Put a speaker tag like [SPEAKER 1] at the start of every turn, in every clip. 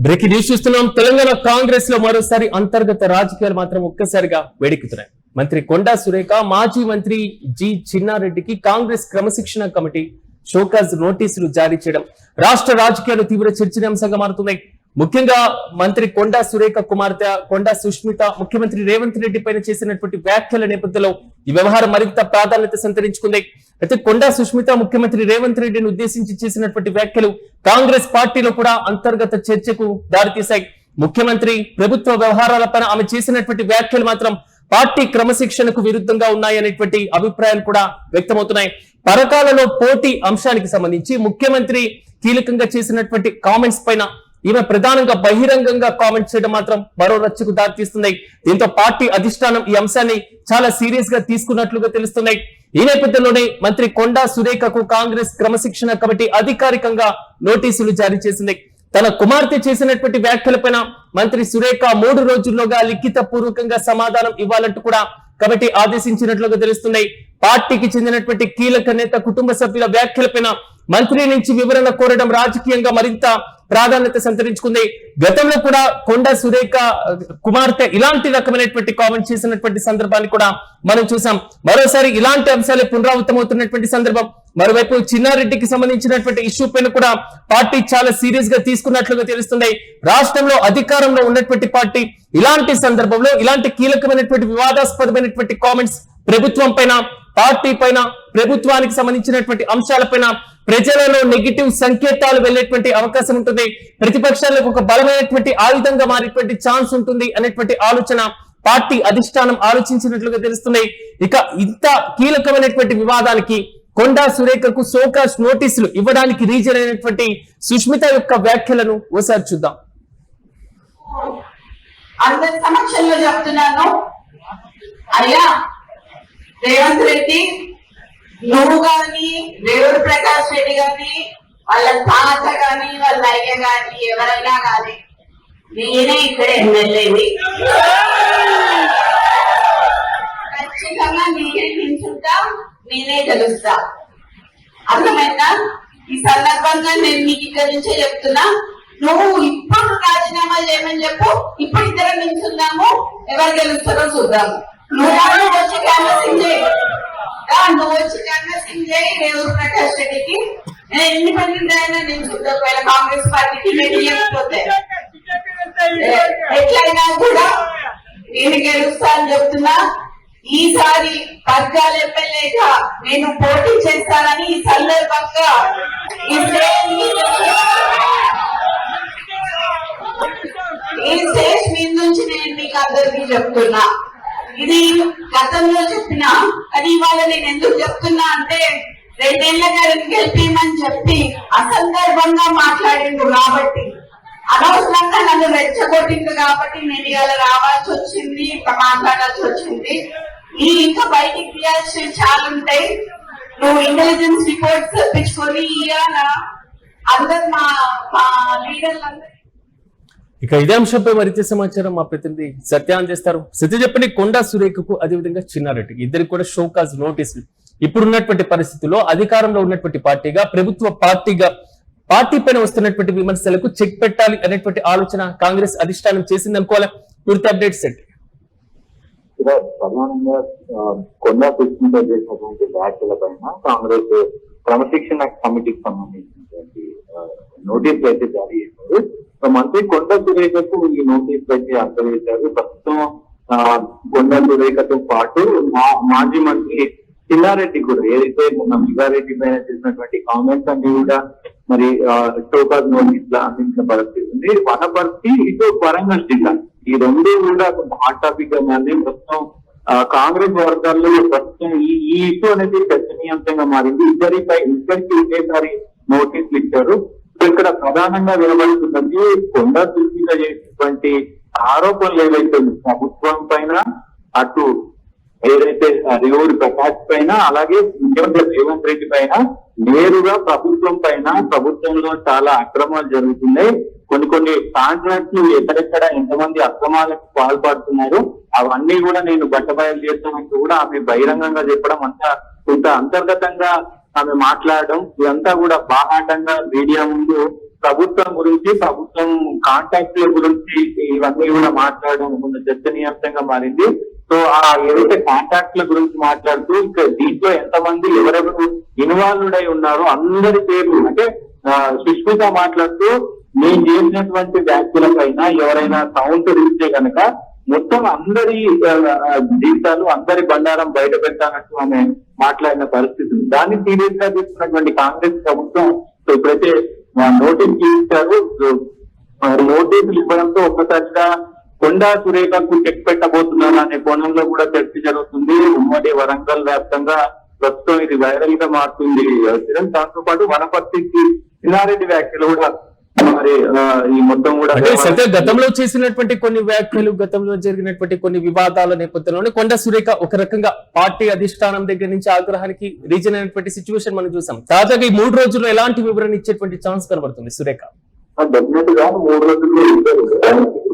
[SPEAKER 1] Breaking news చూస్తున్నాం. తెలంగాణ కాంగ్రెస్ లో మరోసారి అంతర్గత రాజకీయాలు మాత్రం ఒక్కసారిగా వేడెక్కుతున్నాయి. మంత్రి కొండా సురేఖ, మాజీ మంత్రి జి చిన్నారెడ్డికి కాంగ్రెస్ క్రమశిక్షణ కమిటీ షోకాజ్ నోటీసులు జారీ చేయడం రాష్ట్ర రాజకీయాలు తీవ్ర చర్చనీయాంశంగా మారుతున్నాయి. ముఖ్యంగా మంత్రి కొండా సురేఖ కుమార్తె కొండా సుష్మిత ముఖ్యమంత్రి రేవంత్ రెడ్డి పైన చేసినటువంటి వ్యాఖ్యల నేపథ్యంలో ఈ వ్యవహారం మరింత ప్రాధాన్యత సంతరించుకుంది. అయితే కొండా సుష్మిత ముఖ్యమంత్రి రేవంత్ రెడ్డిని ఉద్దేశించి చేసినటువంటి వ్యాఖ్యలు కాంగ్రెస్ పార్టీలో కూడా అంతర్గత చర్చకు దారితీశాయి. ముఖ్యమంత్రి ప్రభుత్వ వ్యవహారాలపైన ఆమె చేసినటువంటి వ్యాఖ్యలు మాత్రం పార్టీ క్రమశిక్షణకు విరుద్ధంగా ఉన్నాయనేటువంటి అభిప్రాయాలు కూడా వ్యక్తమవుతున్నాయి. పరకాలలో పోటీ అంశానికి సంబంధించి ముఖ్యమంత్రి కీలకంగా చేసినటువంటి కామెంట్స్ పైన ఈమె ప్రధానంగా బహిరంగంగా కామెంట్ చేయడం మాత్రం మరో రచ్చకు దారితీస్తున్నాయి. దీంతో పార్టీ అధిష్టానం ఈ అంశాన్ని చాలా సీరియస్ గా తీసుకున్నట్లుగా తెలుస్తున్నాయి. ఈ నేపథ్యంలోనే మంత్రి కొండా సురేఖకు కాంగ్రెస్ క్రమశిక్షణ కమిటీ అధికారికంగా నోటీసులు జారీ చేసింది. తన కుమార్తె చేసినటువంటి వ్యాఖ్యలపైన మంత్రి సురేఖ 3 రోజుల్లోగా లిఖిత పూర్వకంగా సమాధానం ఇవ్వాలంటూ కూడా కమిటీ ఆదేశించినట్లుగా తెలుస్తున్నాయి. పార్టీకి చెందినటువంటి కీలక నేత కుటుంబ సభ్యుల వ్యాఖ్యలపైన మంత్రి నుంచి వివరణ కోరడం రాజకీయంగా మరింత ప్రాధాన్యత సంతరించుకుంది. గతంలో కూడా కొండా సురేఖ కుమార్తె ఇలాంటి రకమైనటువంటి కామెంట్ చేసినటువంటి సందర్భాన్ని కూడా మనం చూసాం. మరోసారి ఇలాంటి అంశాలే పునరావృతమవుతున్నటువంటి సందర్భం. మరోవైపు చిన్నారెడ్డికి సంబంధించినటువంటి ఇష్యూ పైన కూడా పార్టీ చాలా సీరియస్ గా తీసుకున్నట్లుగా తెలుస్తుంది. రాష్ట్రంలో అధికారంలో ఉన్నటువంటి పార్టీ ఇలాంటి సందర్భంలో ఇలాంటి కీలకమైనటువంటి వివాదాస్పదమైనటువంటి కామెంట్స్ ప్రభుత్వం పైన, పార్టీ పైన, ప్రభుత్వానికి సంబంధించినటువంటి అంశాలపైన ప్రజలలో నెగిటివ్ సంకేతాలు వెళ్లేటువంటి అవకాశం ఉంటుంది. ప్రతిపక్షాలకు ఒక బలమైనటువంటి ఆయుధంగా మారేటువంటి ఛాన్స్ ఉంటుంది అనేటువంటి ఆలోచన పార్టీ అధిష్టానం ఆలోచించినట్లుగా తెలుస్తుంది. ఇక ఇంత కీలకమైనటువంటి వివాదానికి కొండా సురేఖకు షోకాజ్ నోటీసులు ఇవ్వడానికి రీజన్ అయినటువంటి సుష్మిత యొక్క వ్యాఖ్యలను ఓసారి చూద్దాం.
[SPEAKER 2] అందరి సమక్షంలో చెప్తున్నాను, అయ్యా రేవంత్ రెడ్డి, నువ్వు గాని, రేవంత్ ప్రకాష్ రెడ్డి గాని, వాళ్ళ తాత గాని, వాళ్ళ అయ్య గాని, ఎవరైనా గాని, నేనే ఇక్కడ ఎమ్మెల్యేది, ఖచ్చితంగా నేనే నించుంటా, నేనే గెలుస్తా. అర్థమైందా? ఈ సందర్భంగా నేను మీకు ఇక్కడ నుంచే చెప్తున్నా, నువ్వు ఇప్పుడు రాజీనామా చేయమని చెప్పు, ఇప్పుడు ఇద్దరం నించుందాము, ఎవరు గెలుస్తారో చూద్దాము. నువ్వు వచ్చి క్యాన్వసింగ్ చేయి, నువ్వు వచ్చి క్యాన్వసింగ్ చేయి రేవంత్ ప్రకాష్ రెడ్డికి. నేను ఇండిపెండెంట్ అయినా నించుంటా, ఒకవేళ కాంగ్రెస్ పార్టీకి నెట్టిపోతే ఎట్లయినా కూడా నేను గెలుస్తా అని చెప్తున్నా. ఈసారి పగ్గాల ఎమ్మెల్యేగా నేను పోటీ చేస్తానని ఈ సందర్భంగా ఈ స్టేజ్ మీద నుంచి నేను మీకు అందరికీ చెప్తున్నా. ఇది గతంలో చెప్పినా, కానీ ఇవాళ నేను ఎందుకు చెప్తున్నా అంటే 2 ఏళ్ల గారిని గెలిపేయమని చెప్పి అసందర్భంగా మాట్లాడిండు కాబట్టి, అనవసరంగా నన్ను రెచ్చగొట్టిండు కాబట్టి నేను ఇవాళ రావాల్సి వచ్చింది, మాట్లాడాల్సి వచ్చింది. నీ ఇంకా బయటికి తీయాల్సి చాలా ఉంటాయి. నువ్వు ఇంటెలిజెన్స్ రిపోర్ట్స్ తెప్పించుకొని ఇవాళ అందరు మా లీడర్లందరూ.
[SPEAKER 1] ఇక ఇదే అంశంపై మరింత సమాచారం మా ప్రతినిధి సత్య అందిస్తారు. సత్య చెప్పండి, కొండా సురేఖకు అదేవిధంగా చిన్నారెడ్డికి ఇద్దరికి కూడా షోకాజ్ నోటీసులు ఇప్పుడున్నటువంటి పరిస్థితుల్లో అధికారంలో ఉన్నటువంటి పార్టీగా, ప్రభుత్వ పార్టీగా పార్టీ పైన వస్తున్నటువంటి విమర్శలకు చెక్ పెట్టాలి అనేటువంటి ఆలోచన కాంగ్రెస్ అధిష్టానం చేసింది అనుకోవాలి. పూర్తి అప్డేట్స్ ఏంటి?
[SPEAKER 3] ప్రధానంగా కొండా సుష్మిత చేసినటువంటి వ్యాఖ్యల పైన కాంగ్రెస్ క్రమశిక్షణ కమిటీకి సంబంధించినటువంటి నోటీసులు అయితే జారీ చేశారు. మంత్రి కొండా సురేఖకు ఈ నోటీసులు అయితే అందజేశారు. ప్రస్తుతం కొండా సురేఖతో పాటు మాజీ మంత్రి చిన్నారెడ్డి కూడా, ఏదైతే మొన్న మిగారెడ్డి పైన చేసినటువంటి కామెంట్స్ అన్ని కూడా మరి షోకాజ్ నోటీసులు అందించిన పరిస్థితి ఉంది. వనపర్తి, ఇటు వరంగల్ జిల్లా, ఈ 2 కూడా కొంత హాట్ టాపిక్ గా మారింది. ప్రస్తుతం కాంగ్రెస్ వర్గాల్లో ప్రస్తుతం ఈ ఇష్యూ అనేది చర్చనీయాంశంగా మారింది. ఇద్దరికి ఒకేసారి నోటీసులు ఇచ్చారు. ఇక్కడ ప్రధానంగా వినబడుతున్నది కొండా సుష్మిత చేసినటువంటి ఆరోపణలు ఏవైతే ప్రభుత్వం పైన, అటు ఏదైతే రేవంత్ ప్రకాష్ పైన, అలాగే ముఖ్యమంత్రి రేవంత్ రెడ్డి పైన నేరుగా ప్రభుత్వం పైన, ప్రభుత్వంలో చాలా అక్రమాలు జరుగుతున్నాయి, కొన్ని కాంట్రాక్ట్లు ఎక్కడెక్కడ ఎంతమంది అక్రమాలకు పాల్పడుతున్నారు అవన్నీ కూడా నేను బట్టబయలు చేస్తానంటూ కూడా ఆమె బహిరంగంగా చెప్పడం, అంతా కొంత అంతర్గతంగా ఆమె మాట్లాడడం, ఇదంతా కూడా బాహాటంగా మీడియా ముందు ప్రభుత్వం గురించి, ప్రభుత్వం కాంటాక్ట్ల గురించి ఇవన్నీ కూడా మాట్లాడడం కొంచెం చర్చనీయాంశంగా మారింది. సో ఆ ఏదైతే కాంటాక్ట్ల గురించి మాట్లాడుతూ ఇక దీంట్లో ఎంతమంది ఎవరెవరు ఇన్వాల్వ్డ్ అయి ఉన్నారో అందరి పేర్లు అంటే సుష్మిత మాట్లాడుతూ నేను చేసినటువంటి వ్యాఖ్యల పైన ఎవరైనా కౌంటర్ ఇస్తే కనుక మొత్తం అందరి జీవితాలు అందరి బండారం బయట పెట్టాలంటూ ఆమె మాట్లాడిన పరిస్థితి. దాన్ని సీరియస్ గా తీసుకున్నటువంటి కాంగ్రెస్ ప్రభుత్వం ఇప్పుడైతే నోటీస్ ఇచ్చారు. నోటీసులు ఇవ్వడంతో ఒక్కసారిగా కొండా సురేఖకు చెక్ పెట్టబోతున్నారు అనే కోణంలో కూడా చర్చ జరుగుతుంది. ఉమ్మడి వరంగల్ వ్యాప్తంగా ప్రస్తుతం ఇది వైరల్ గా మారుతుంది. దాంతో పాటు వనపర్తికి చిన్నారెడ్డి వ్యాఖ్యలు కూడా మరి ఈ మొత్తం కూడా
[SPEAKER 1] గతంలో చేసినటువంటి కొన్ని వ్యాఖ్యలు, గతంలో జరిగినటువంటి కొన్ని వివాదాల నేపథ్యంలోనే కొండా సురేఖ ఒక రకంగా పార్టీ అధిష్టానం దగ్గర నుంచి ఆగ్రహానికి రీజన్ అయినటువంటి సిచ్యువేషన్ మనం చూసాం. తాజాగా ఈ 3 రోజుల్లో ఎలాంటి వివరణ ఇచ్చేటువంటి ఛాన్స్ కనబడుతుంది సురేఖ?
[SPEAKER 3] డెఫినెట్ గా 3 రోజుల్లో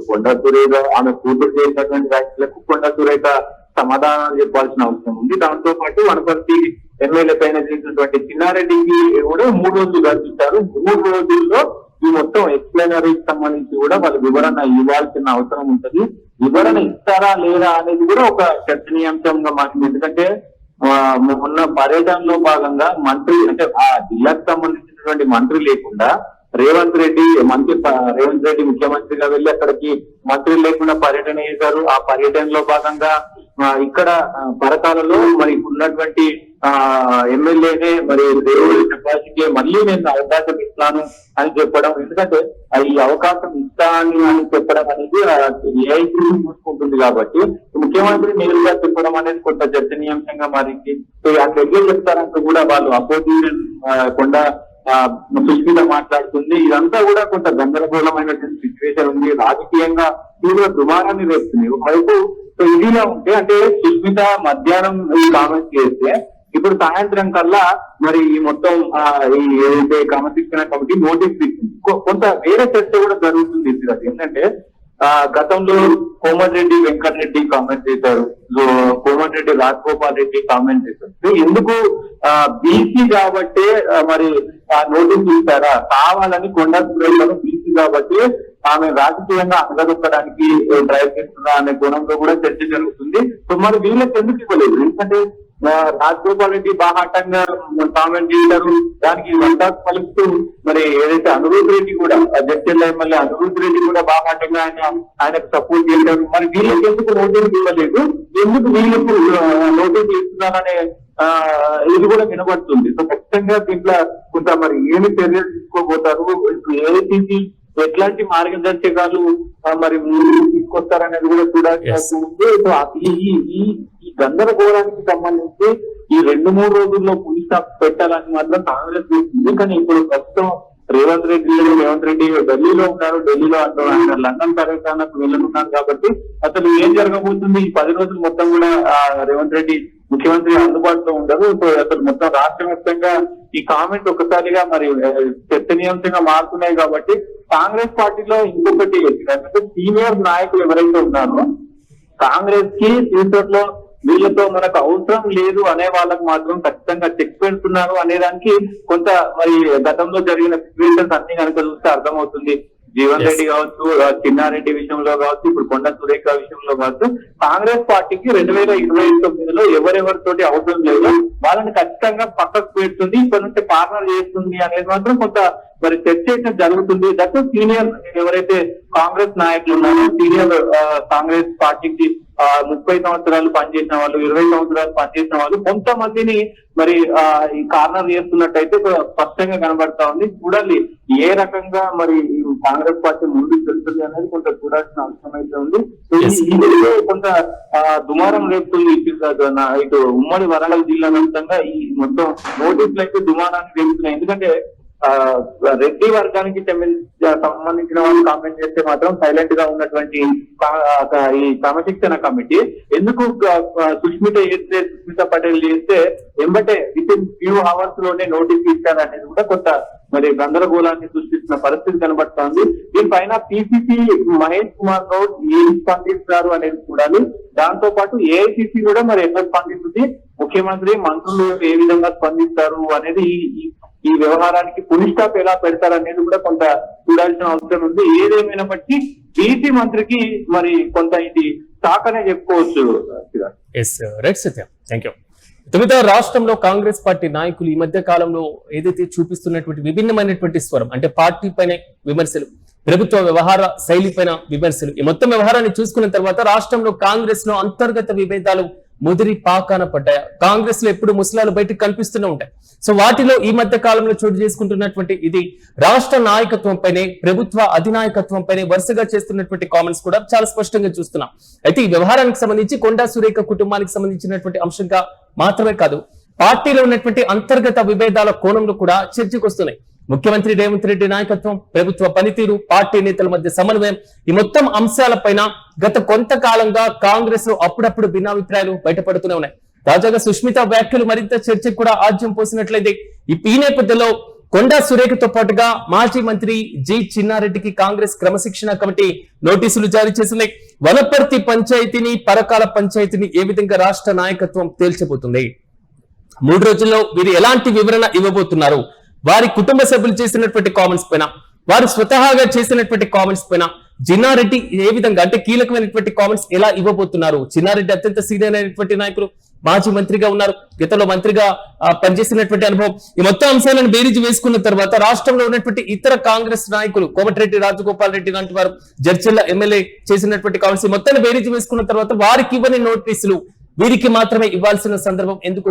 [SPEAKER 3] కొండా సురేఖ ఆమె కూతురు చేసినటువంటి వ్యాఖ్యలకు కొండా సురేఖ సమాధానాలు చెప్పాల్సిన అవసరం ఉంది. దాంతో పాటు వనపర్తి ఎమ్మెల్యే పైన చేసినటువంటి చిన్నారెడ్డికి కూడా 3 రోజులు గడిపించారు. 3 రోజుల్లో ఈ మొత్తం ఎక్స్ప్లెయినరీకి సంబంధించి కూడా వాళ్ళు వివరణ ఇవ్వాల్సిన అవసరం ఉంటుంది. వివరణ ఇస్తారా లేదా అనేది కూడా ఒక చర్చనీయాంశంగా మారింది. ఎందుకంటే మొన్న పర్యటనలో భాగంగా మంత్రి అంటే ఆ జిల్లాకు సంబంధించినటువంటి మంత్రి లేకుండా రేవంత్ రెడ్డి ముఖ్యమంత్రిగా వెళ్లి అక్కడికి మంత్రులు లేకుండా పర్యటన చేశారు. ఆ పర్యటనలో భాగంగా ఇక్కడ పరకాలలో మరి ఉన్నటువంటి ఎమ్మెల్యేనే మరి దేవుడి చెప్పాల్సిందే మళ్ళీ నేను అవకాశం ఇస్తాను అని చెప్పడం. ఎందుకంటే ఈ అవకాశం ఇస్తాను అని చెప్పడం అనేది ఏఐసీ చూసుకుంటుంది కాబట్టి ముఖ్యమంత్రి నేరుగా చెప్పడం అనేది కొంత చర్చనీయాంశంగా మారింది. సో అట్లా ఎట్లా చెప్తారంటూ కూడా వాళ్ళు అపోజిషన్ కొండ సుష్మిత మాట్లాడుతుంది. ఇదంతా కూడా కొంత గందరగోళమైనటువంటి సిచ్యువేషన్ ఉంది. రాజకీయంగా తీవ్ర దుమారాన్ని రేపుతుంది. ఒకవైపు ఇదిలా ఉంటే అంటే సుష్మిత మధ్యాహ్నం ఈ కామెంట్ చేస్తే ఇప్పుడు సాయంత్రం కల్లా మరి ఈ మొత్తం ఈ ఏదైతే క్రమశిక్షణ కమిటీ నోటీస్ ఇచ్చింది. కొంత వేరే చర్చ కూడా జరుగుతుంది. ఏంటంటే గతంలో కోమటిరెడ్డి వెంకటరెడ్డి కామెంట్ చేశారు, కోమటిరెడ్డి రాజగోపాల్ రెడ్డి కామెంట్ చేశారు. ఎందుకు బీసీ కాబట్టే మరి నోటీస్ ఇస్తారా, కావాలని కొండా సురేఖను బీసీ కాబట్టి ఆమె రాజకీయంగా అంగదొక్కడానికి ప్రయత్నిస్తున్నా అనే కోణంలో కూడా చర్చ జరుగుతుంది. సో మరి వీళ్ళకి ఎందుకు ఇవ్వలేదు? ఎందుకంటే రాజగోపాల్ రెడ్డి బాహాటంగా కామెంట్ చేశారు. దానికి వంటాకు పలుకుతూ మరి ఏదైతే అనిరుద్ రెడ్డి కూడా జడ్చర్ల ఎమ్మెల్యే అనిరుద్ రెడ్డి కూడా బాహాటంగా ఆయనకు సపోర్ట్ చేశారు. మరి వీళ్ళకి ఎందుకు నోటీస్ ఇవ్వలేదు, ఎందుకు వీళ్ళకు నోటీస్ ఇస్తున్నారనే ఇది కూడా వినబడుతుంది. సో ఖచ్చితంగా దీంట్లో కొంత మరి ఏమి చర్యలు తీసుకోబోతారు, ఏఐసీసీ ఎట్లాంటి మార్గదర్శకాలు మరి తీసుకొస్తారనేది కూడా చూడాల్సి ఉంది. సో ఈ గందరగోళానికి సంబంధించి ఈ 2-3 రోజుల్లో పులి స్టాప్ పెట్టాలని మాత్రం కాంగ్రెస్ చేస్తుంది. కానీ ఇప్పుడు ప్రస్తుతం రేవంత్ రెడ్డి ఢిల్లీలో ఉన్నారు. ఢిల్లీలో ఆయన లండన్ పర్యటనకు వెళ్ళనున్నారు. కాబట్టి అసలు ఏం జరగబోతుంది ఈ 10 రోజులు మొత్తం కూడా రేవంత్ రెడ్డి ముఖ్యమంత్రి అందుబాటులో ఉండరు. సో అసలు మొత్తం రాష్ట్ర వ్యాప్తంగా ఈ కామెంట్ ఒకసారిగా మరి చర్చనీయాంశంగా మారుతున్నాయి. కాబట్టి కాంగ్రెస్ పార్టీలో ఇంకొకటి అంటే సీనియర్ నాయకులు ఎవరైతే ఉన్నారో కాంగ్రెస్ కి ఫ్యూచర్ లో వీళ్ళతో మనకు అవసరం లేదు అనే వాళ్ళకు మాత్రం ఖచ్చితంగా చెక్ పెడుతున్నారు అనేదానికి కొంత మరి గతంలో జరిగిన సిచ్యువేషన్స్ అన్ని కనుక చూస్తే అర్థమవుతుంది. జీవన్ రెడ్డి కావచ్చు, చిన్నారెడ్డి విషయంలో కావచ్చు, ఇప్పుడు కొండా సురేఖ విషయంలో కావచ్చు, కాంగ్రెస్ పార్టీకి 2029లో ఎవరెవరితోటి అవసరం లేదు వాళ్ళని ఖచ్చితంగా పక్కకు పెడుతుంది, ఇప్పటి నుంచి పార్ట్నర్ చేస్తుంది అనేది మాత్రం కొంత మరి చర్చ జరుగుతుంది. దట్ సీనియర్ ఎవరైతే కాంగ్రెస్ నాయకులు ఉన్నారో సీనియర్ కాంగ్రెస్ పార్టీకి 30 సంవత్సరాలు పనిచేసిన వాళ్ళు, 20 సంవత్సరాలు పనిచేసిన వాళ్ళు కొంతమందిని మరి ఈ కార్నర్ చేస్తున్నట్టయితే స్పష్టంగా కనబడతా ఉంది. చూడాలి ఏ రకంగా మరి కాంగ్రెస్ పార్టీ ముందుకు వెళ్తుంది అనేది కొంత చూడాల్సిన అవసరం అయితే ఉంది. కొంత దుమారం రేపుతుంది. ఇటు ఉమ్మడి వరంగల్ జిల్లా వ్యాప్తంగా ఈ మొత్తం నోటీసులు అయితే దుమారాన్ని రేపుతున్నాయి. ఎందుకంటే రెడ్డి వర్గానికి సంబంధించిన వాళ్ళు కామెంట్ చేస్తే మాత్రం సైలెంట్ గా ఉన్నటువంటి ఈ క్రమశిక్షణ కమిటీ ఎందుకు సుష్మిత పటేల్ చేస్తే ఎంబటే విత్ ఇన్ ఫ్యూ అవర్స్ లోనే నోటీస్ ఇచ్చారనేది కూడా కొంత మరి గందరగోళాన్ని సృష్టిస్తున్న పరిస్థితి కనబడుతోంది. దీనిపైన పిసిసి మహేష్ కుమార్ గౌడ్ ఏం స్పందిస్తారు అనేది చూడాలి. దాంతో పాటు ఏఐసిసి కూడా మరి ఎట్లా స్పందిస్తుంది, ముఖ్యమంత్రి మంత్రులు ఏ విధంగా స్పందిస్తారు అనేది ఈ వ్యవహారానికి పులి స్టాప్ ఎలా పెడతారనేది కూడా కొంత చూడాల్సిన అవసరం ఉంది. ఏదేమైనప్పటికీ బీసీ మంత్రికి మరి కొంత ఇది తాకనే చెప్పుకోవచ్చు.
[SPEAKER 1] Yes right Satyam, thank you. తొమ్మిదో రాష్ట్రంలో కాంగ్రెస్ పార్టీ నాయకులు ఈ మధ్య కాలంలో ఏదైతే చూపిస్తున్నటువంటి విభిన్నమైనటువంటి స్వరం, అంటే పార్టీ పైన విమర్శలు, ప్రభుత్వ వ్యవహార శైలి పైన విమర్శలు, ఈ మొత్తం వ్యవహారాన్ని చూసుకున్న తర్వాత రాష్ట్రంలో కాంగ్రెస్ లో అంతర్గత విభేదాలు ముదిరి పాకాన పడ్డాయి. కాంగ్రెస్ లో ఎప్పుడు ముసలాలు బయటకు కనిపిస్తూనే ఉంటాయి. సో వాటిలో ఈ మధ్య కాలంలో చోటు చేసుకుంటున్నటువంటి ఇది రాష్ట్ర నాయకత్వం పైనే, ప్రభుత్వ అధినాయకత్వం పైనే వరుసగా చేస్తున్నటువంటి కామెంట్స్ కూడా చాలా స్పష్టంగా చూస్తున్నాం. అయితే ఈ వ్యవహారానికి సంబంధించి కొండా సురేఖ కుటుంబానికి సంబంధించినటువంటి అంశంగా మాత్రమే కాదు, పార్టీలో ఉన్నటువంటి అంతర్గత విభేదాల కోణంలో కూడా చర్చకు వస్తున్నాయి. ముఖ్యమంత్రి రేవంత్ రెడ్డి నాయకత్వం, ప్రభుత్వ పనితీరు, పార్టీ నేతల మధ్య సమన్వయం, ఈ మొత్తం అంశాలపైన గత కొంతకాలంగా కాంగ్రెస్ లో అప్పుడప్పుడు భిన్నాభిప్రాయాలు బయటపడుతూనే ఉన్నాయి. తాజాగా సుష్మిత వ్యాఖ్యలు మరింత చర్చకు కూడా ఆజ్యం పోసినట్లయితే ఈ నేపథ్యంలో కొండా సురేఖతో పాటుగా మాజీ మంత్రి జి చిన్నారెడ్డికి కాంగ్రెస్ క్రమశిక్షణ కమిటీ నోటీసులు జారీ చేసింది. వనపర్తి పంచాయతీని, పరకాల పంచాయతీని ఏ విధంగా రాష్ట్ర నాయకత్వం తేల్చబోతుంది, 3 రోజుల్లో వీరు ఎలాంటి వివరణ ఇవ్వబోతున్నారు, వారి కుటుంబ సభ్యులు చేసినటువంటి కామెంట్స్ పైన, వారు స్వతహాగా చేసినటువంటి కామెంట్స్ పైన చిన్నారెడ్డి ఏ విధంగా అంటే కీలకమైనటువంటి కామెంట్స్ ఎలా ఇవ్వబోతున్నారు. చిన్నారెడ్డి అత్యంత సీనియర్ అయినటువంటి నాయకులు, మాజీ మంత్రిగా ఉన్నారు, గతంలో మంత్రిగా పనిచేసినటువంటి అనుభవం. ఈ మొత్తం అంశాలను బేరీజు వేసుకున్న తర్వాత రాష్ట్రంలో ఉన్నటువంటి ఇతర కాంగ్రెస్ నాయకులు, కోమటిరెడ్డి రాజగోపాల్ రెడ్డి లాంటి వారు, జడ్చర్ల ఎమ్మెల్యే చేసినటువంటి కామెంట్స్, ఈ మొత్తాన్ని బేరీజు వేసుకున్న తర్వాత వారికి ఇవ్వని నోటీసులు వీరికి మాత్రమే ఇవ్వాల్సిన సందర్భం ఎందుకు